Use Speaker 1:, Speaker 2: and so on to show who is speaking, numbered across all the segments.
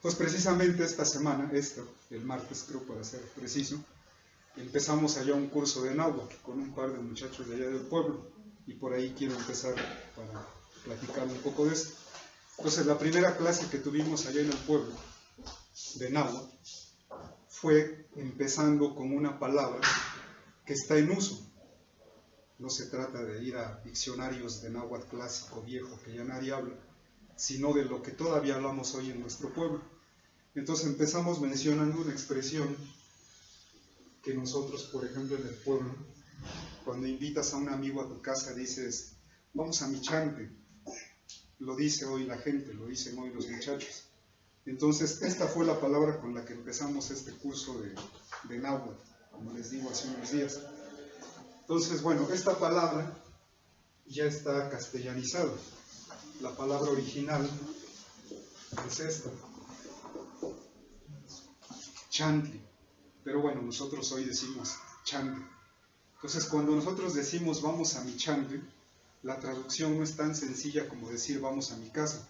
Speaker 1: Pues precisamente esta semana, el martes creo para ser preciso, empezamos allá un curso de náhuatl con un par de muchachos de allá del pueblo y por ahí quiero empezar para platicar un poco de esto. Entonces la primera clase que tuvimos allá en el pueblo de náhuatl fue empezando con una palabra que está en uso. No se trata de ir a diccionarios de náhuatl clásico viejo que ya nadie habla, sino de lo que todavía hablamos hoy en nuestro pueblo. Entonces empezamos mencionando una expresión que nosotros, por ejemplo, en el pueblo, cuando invitas a un amigo a tu casa, dices, vamos a mi chante. Lo dice hoy la gente, lo dicen hoy los muchachos. Entonces, esta fue la palabra con la que empezamos este curso de náhuatl, como les digo hace unos días. Entonces, bueno, esta palabra ya está castellanizada. La palabra original es esta, chantli. Pero bueno, nosotros hoy decimos chantli. Entonces, cuando nosotros decimos vamos a mi chantli, la traducción no es tan sencilla como decir vamos a mi casa.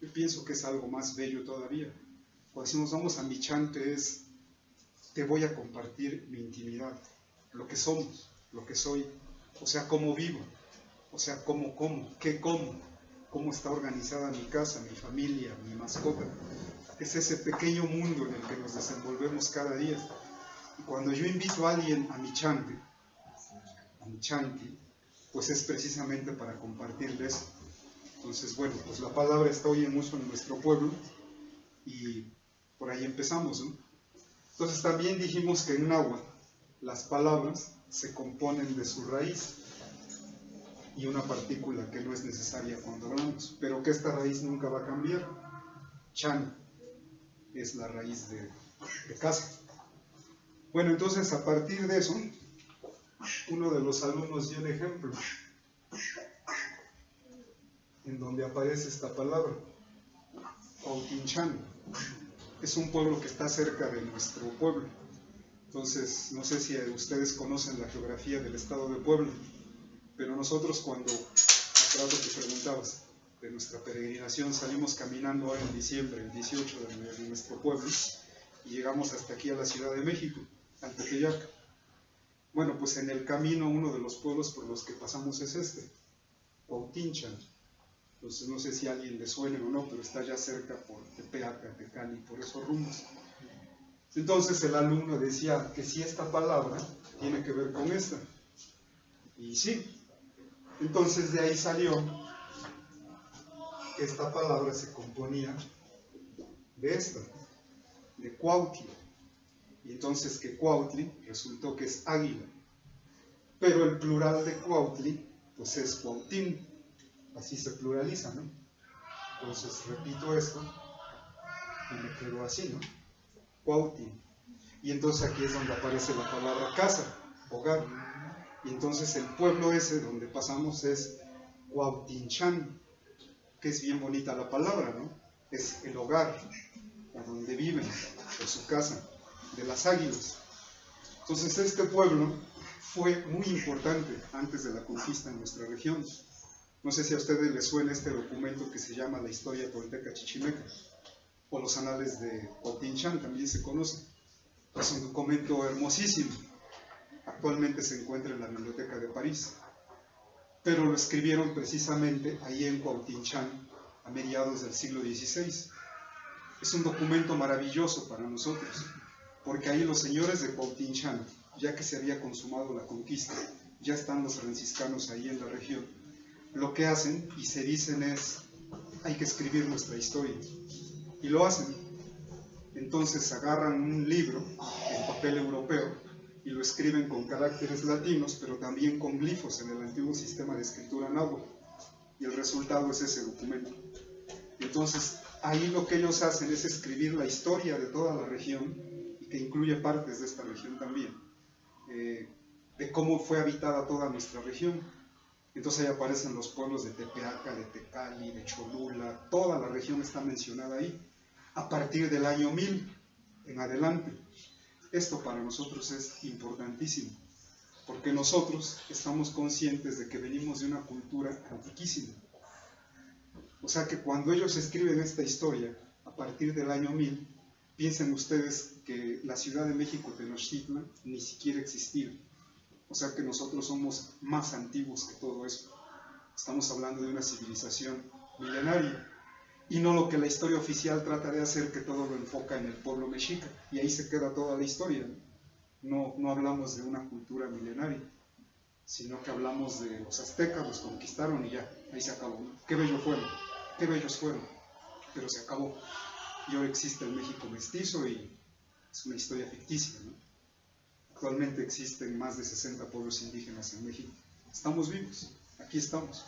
Speaker 1: Yo pienso que es algo más bello todavía. Cuando decimos vamos a mi chante es te voy a compartir mi intimidad, lo que somos, lo que soy, o sea, cómo vivo, o sea, qué como, cómo está organizada mi casa, mi familia, mi mascota. Es ese pequeño mundo en el que nos desenvolvemos cada día. Y cuando yo invito a alguien a mi chante, pues es precisamente para compartirles. Entonces, bueno, pues la palabra está hoy en uso en nuestro pueblo y por ahí empezamos, ¿no? Entonces también dijimos que en náhuatl las palabras se componen de su raíz y una partícula que no es necesaria cuando hablamos, pero que esta raíz nunca va a cambiar. Chan es la raíz de casa. Bueno, entonces a partir de eso, uno de los alumnos dio un ejemplo en donde aparece esta palabra, Cuautinchan. Es un pueblo que está cerca de nuestro pueblo. Entonces, no sé si ustedes conocen la geografía del estado de Puebla, pero nosotros cuando, hace rato que preguntabas, de nuestra peregrinación salimos caminando ahora en diciembre, el 18 de nuestro pueblo, y llegamos hasta aquí a la Ciudad de México, al Tepeyac. Bueno, pues en el camino uno de los pueblos por los que pasamos es este, Cuautinchan. Entonces no sé si a alguien le suene o no, pero está ya cerca por Tepeaca, Tecali, por esos rumbos. Entonces el alumno decía que si esta palabra tiene que ver con esta. Y sí. Entonces de ahí salió que esta palabra se componía de esta, de Cuautli. Y entonces que Cuautli resultó que es águila. Pero el plural de Cuautli, pues es Cuautín. Así se pluraliza, ¿no? Entonces repito esto y me quedo así, ¿no? Cuautín. Y entonces aquí es donde aparece la palabra casa, hogar. Y entonces el pueblo ese donde pasamos es Cuautinchan, que es bien bonita la palabra, ¿no? Es el hogar, a donde viven, o su casa, de las águilas. Entonces este pueblo fue muy importante antes de la conquista en nuestra región. No sé si a ustedes les suena este documento que se llama la Historia Tolteca Chichimeca, o los Anales de Cuautinchan, también se conoce. Es un documento hermosísimo. Actualmente se encuentra en la Biblioteca de París. Pero lo escribieron precisamente ahí en Cuautinchan a mediados del siglo XVI. Es un documento maravilloso para nosotros, porque ahí los señores de Cuautinchan, ya que se había consumado la conquista, ya están los franciscanos ahí en la región, lo que hacen y se dicen es, hay que escribir nuestra historia. Y lo hacen. Entonces agarran un libro en papel europeo y lo escriben con caracteres latinos, pero también con glifos en el antiguo sistema de escritura náhuatl. Y el resultado es ese documento. Entonces, ahí lo que ellos hacen es escribir la historia de toda la región, y que incluye partes de esta región también, de cómo fue habitada toda nuestra región. Entonces ahí aparecen los pueblos de Tepeaca, de Tecali, de Cholula, toda la región está mencionada ahí, a partir del año 1000 en adelante. Esto para nosotros es importantísimo, porque nosotros estamos conscientes de que venimos de una cultura antiquísima. O sea que cuando ellos escriben esta historia, a partir del año 1000, piensen ustedes que la Ciudad de México, Tenochtitlan, ni siquiera existía. O sea que nosotros somos más antiguos que todo eso. Estamos hablando de una civilización milenaria. Y no lo que la historia oficial trata de hacer, que todo lo enfoca en el pueblo mexica. Y ahí se queda toda la historia. No hablamos de una cultura milenaria, sino que hablamos de los aztecas, los conquistaron y ya, ahí se acabó. Qué bellos fueron, pero se acabó. Y ahora existe el México mestizo y es una historia ficticia, ¿no? Actualmente existen más de 60 pueblos indígenas en México. Estamos vivos, aquí estamos.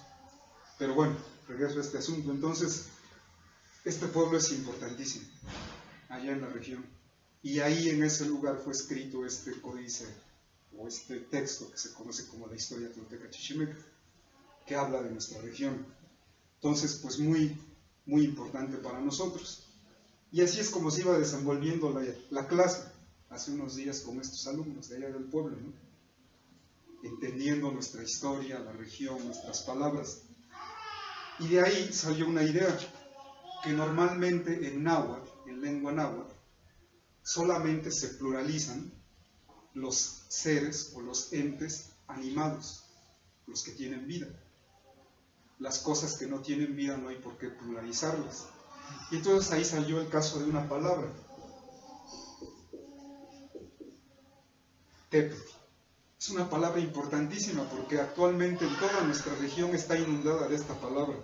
Speaker 1: Pero bueno, regreso a este asunto. Entonces, este pueblo es importantísimo, allá en la región. Y ahí en ese lugar fue escrito este códice, o este texto que se conoce como la Historia Tolteca Chichimeca, que habla de nuestra región. Entonces, pues muy importante para nosotros. Y así es como se iba desenvolviendo la clase hace unos días con estos alumnos de allá del pueblo, ¿no? Entendiendo nuestra historia, la región, nuestras palabras. Y de ahí salió una idea, que normalmente en náhuatl, en lengua náhuatl, solamente se pluralizan los seres o los entes animados, los que tienen vida. Las cosas que no tienen vida no hay por qué pluralizarlas. Y entonces ahí salió el caso de una palabra, Tepetl. Es una palabra importantísima porque actualmente en toda nuestra región está inundada de esta palabra.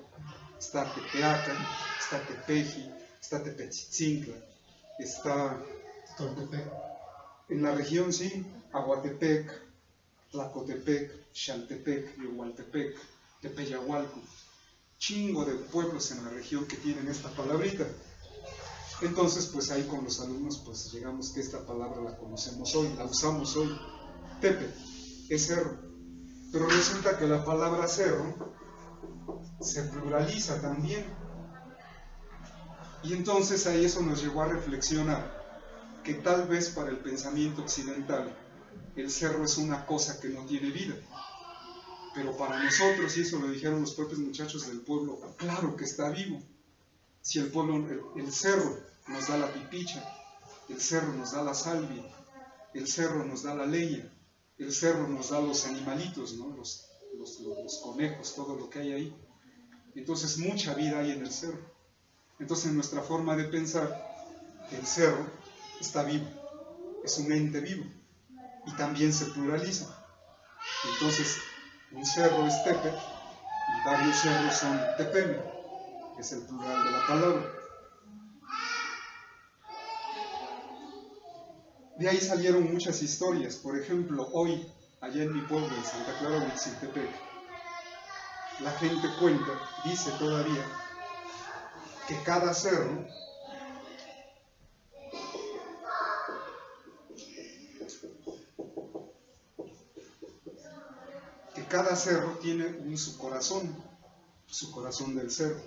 Speaker 1: Está Tepeacan, está Tepeji, está Tepetzitzintla, está
Speaker 2: Toltepec.
Speaker 1: En la región, sí, Aguatepec, Tlacotepec, Xaltepec, Igualtepec, Tepeyahualco. Chingo de pueblos en la región que tienen esta palabrita. Entonces, pues ahí con los alumnos, pues llegamos que esta palabra la conocemos hoy, la usamos hoy. Tepe es cerro. Pero resulta que la palabra cerro se pluraliza también. Y entonces ahí eso nos llevó a reflexionar que tal vez para el pensamiento occidental el cerro es una cosa que no tiene vida. Pero para nosotros, y eso lo dijeron los propios muchachos del pueblo, claro que está vivo. Si el pueblo, el cerro nos da la pipicha, el cerro nos da la salvia, el cerro nos da la leña, el cerro nos da los animalitos, ¿no? los conejos, todo lo que hay ahí. Entonces mucha vida hay en el cerro. Entonces en nuestra forma de pensar, el cerro está vivo, es un ente vivo y también se pluraliza. Entonces un cerro es tepe y varios cerros son tepeme, que es el plural de la palabra. De ahí salieron muchas historias. Por ejemplo, hoy, allá en mi pueblo, en Santa Clara, Huitziltepec, la gente cuenta, dice todavía, que cada cerro tiene su corazón del cerro,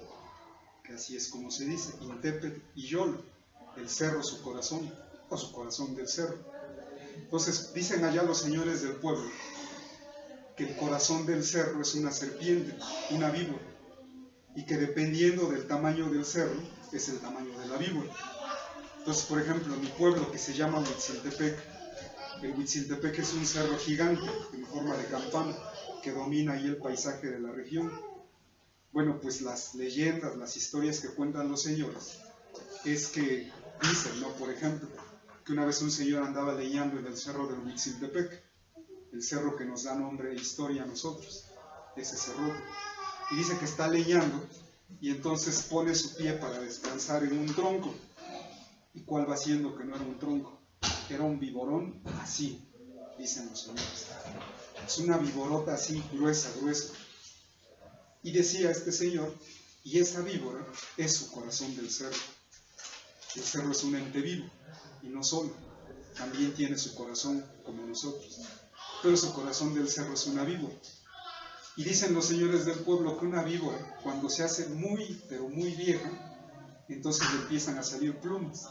Speaker 1: que así es como se dice, Intepet y Yol, el cerro su corazón, o su corazón del cerro. Entonces dicen allá los señores del pueblo que el corazón del cerro es una serpiente, una víbora, y que dependiendo del tamaño del cerro es el tamaño de la víbora. Entonces, por ejemplo, mi pueblo, que se llama Huitziltepec, el Huitziltepec es un cerro gigante en forma de campana que domina ahí el paisaje de la región. Bueno, pues las leyendas, las historias que cuentan los señores es que dicen, ¿no? Por ejemplo, que una vez un señor andaba leñando en el cerro del Huitziltepec, el cerro que nos da nombre e historia a nosotros, ese cerro, y dice que está leñando y entonces pone su pie para descansar en un tronco. ¿Y cuál va siendo que no era un tronco? Era un viborón así, dicen los señores. Es una viborota así, gruesa. Y decía este señor, y esa víbora es su corazón del cerro. El cerro es un ente vivo, y no solo, también tiene su corazón como nosotros. Pero su corazón del cerro es una víbora. Y dicen los señores del pueblo que una víbora, cuando se hace muy, pero muy vieja, entonces le empiezan a salir plumas.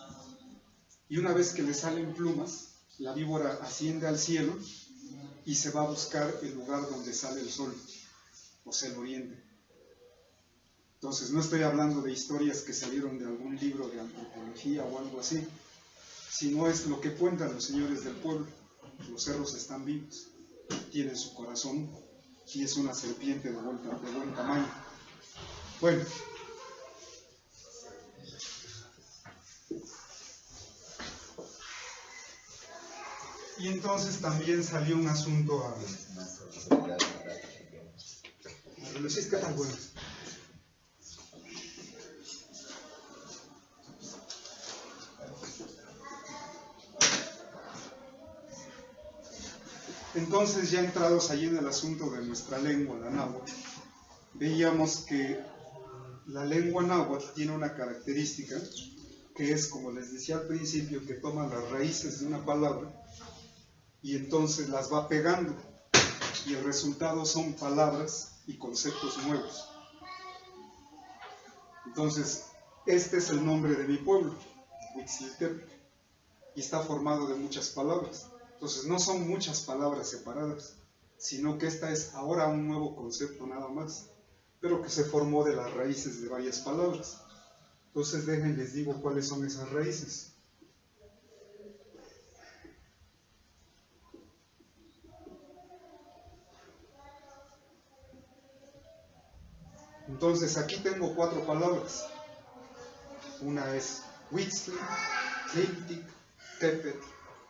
Speaker 1: Y una vez que le salen plumas, la víbora asciende al cielo y se va a buscar el lugar donde sale el sol, o sea, el oriente. Entonces, no estoy hablando de historias que salieron de algún libro de antropología o algo así, sino es lo que cuentan los señores del pueblo. Los cerros están vivos, tienen su corazón y es una serpiente de buen tamaño. Bueno, y entonces también salió un asunto a Lucis, ¿qué tan bueno? Entonces, ya entrados allí en el asunto de nuestra lengua, la náhuatl, veíamos que la lengua náhuatl tiene una característica que es, como les decía al principio, que toma las raíces de una palabra y entonces las va pegando, y el resultado son palabras y conceptos nuevos. Entonces, este es el nombre de mi pueblo, Huitziltepec, y está formado de muchas palabras. Entonces, no son muchas palabras separadas, sino que esta es ahora un nuevo concepto nada más, pero que se formó de las raíces de varias palabras. Entonces, les digo cuáles son esas raíces. Entonces, aquí tengo 4 palabras. Una es Huitzli, Tliltic, Tepetl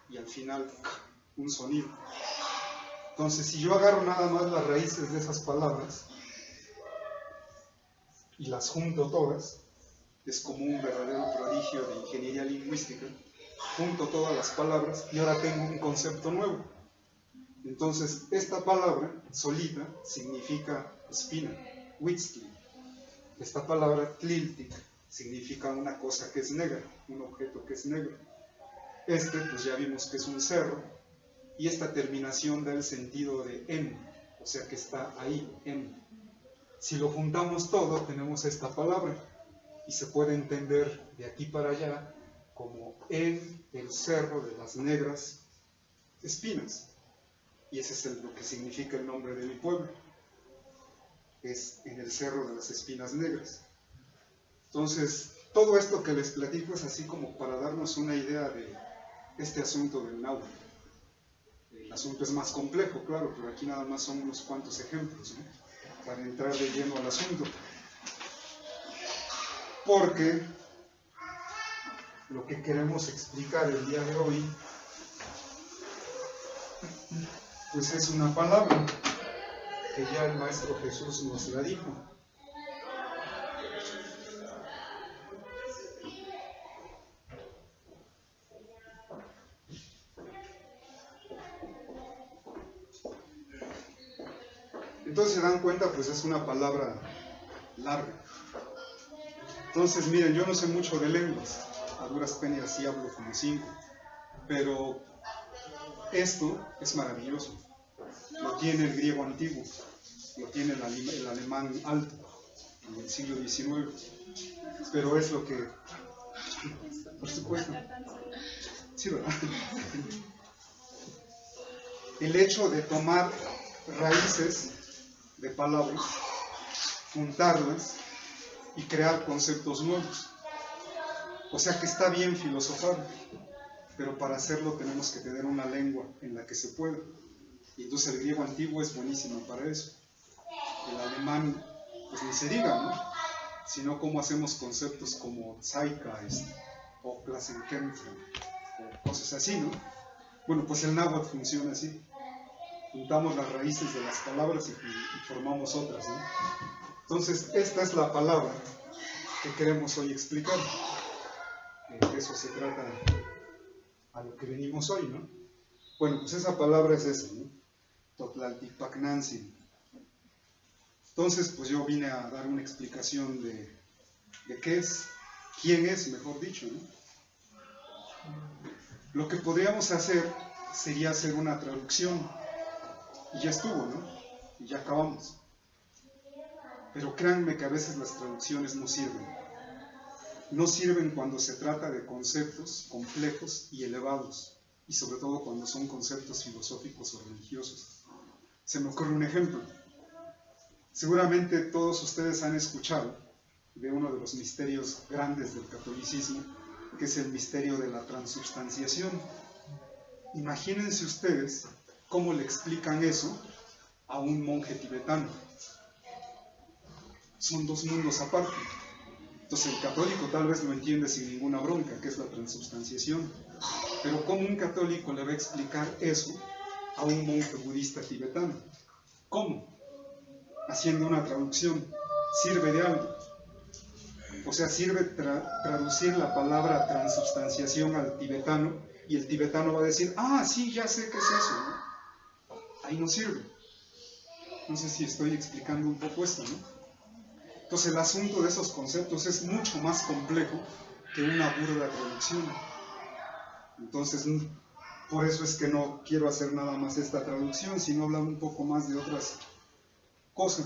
Speaker 1: y al final K, un sonido. Entonces, si yo agarro nada más las raíces de esas palabras y las junto todas, es como un verdadero prodigio de ingeniería lingüística. Junto todas las palabras y ahora tengo un concepto nuevo. Entonces, esta palabra solita significa espina, Huitzli. Esta palabra Tliltic significa una cosa que es negra, un objeto que es negro. Pues ya vimos que es un cerro, y esta terminación da el sentido de em, o sea que está ahí, em. Si lo juntamos todo, tenemos esta palabra, y se puede entender de aquí para allá como en el cerro de las negras espinas. Y ese es lo que significa el nombre de mi pueblo. Es en el cerro de las espinas negras. Entonces, todo esto que les platico es así como para darnos una idea de este asunto del náhuatl. El asunto es más complejo, claro, pero aquí nada más son unos cuantos ejemplos, ¿no? Para entrar de lleno al asunto. Porque lo que queremos explicar el día de hoy, pues es una palabra que ya el Maestro Jesús nos la dijo. Entonces se dan cuenta, pues es una palabra larga. Entonces miren, yo no sé mucho de lenguas, a duras penas sí hablo como 5, pero esto es maravilloso. Lo tiene el griego antiguo, lo tiene el alemán alto en el siglo XIX, pero es lo que, por supuesto, sí, ¿verdad? El hecho de tomar raíces de palabras, juntarlas y crear conceptos nuevos. O sea que está bien filosofar, pero para hacerlo tenemos que tener una lengua en la que se pueda. Y entonces el griego antiguo es buenísimo para eso. El alemán, pues ni se diga, ¿no? Sino cómo hacemos conceptos como Zeitgeist o Klassenkämpfe o cosas así, ¿no? Bueno, pues el náhuatl funciona así. Juntamos las raíces de las palabras y formamos otras, ¿no? Entonces, esta es la palabra que queremos hoy explicar. De eso se trata a lo que venimos hoy, ¿no? Bueno, pues esa palabra es esa, ¿no? Totlaltipacnantzin. Entonces, pues yo vine a dar una explicación de qué es, quién es, mejor dicho, ¿no? Lo que podríamos hacer sería hacer una traducción, y ya estuvo, ¿no? Y ya acabamos. Pero créanme que a veces las traducciones no sirven. No sirven cuando se trata de conceptos complejos y elevados, y sobre todo cuando son conceptos filosóficos o religiosos. Se me ocurre un ejemplo. Seguramente todos ustedes han escuchado de uno de los misterios grandes del catolicismo, que es el misterio de la transubstanciación. Imagínense ustedes cómo le explican eso a un monje tibetano. Son dos mundos aparte. Entonces el católico tal vez lo entiende sin ninguna bronca, que es la transubstanciación. Pero ¿cómo un católico le va a explicar eso a un monje budista tibetano? ¿Cómo? Haciendo una traducción. ¿Sirve de algo? O sea, sirve traducir la palabra transubstanciación al tibetano, y el tibetano va a decir, ah, sí, ya sé qué es eso, ¿no? Ahí no sirve. No sé si estoy explicando un poco esto, ¿no? Entonces el asunto de esos conceptos es mucho más complejo que una burda traducción. Entonces, por eso es que no quiero hacer nada más esta traducción, sino hablar un poco más de otras cosas.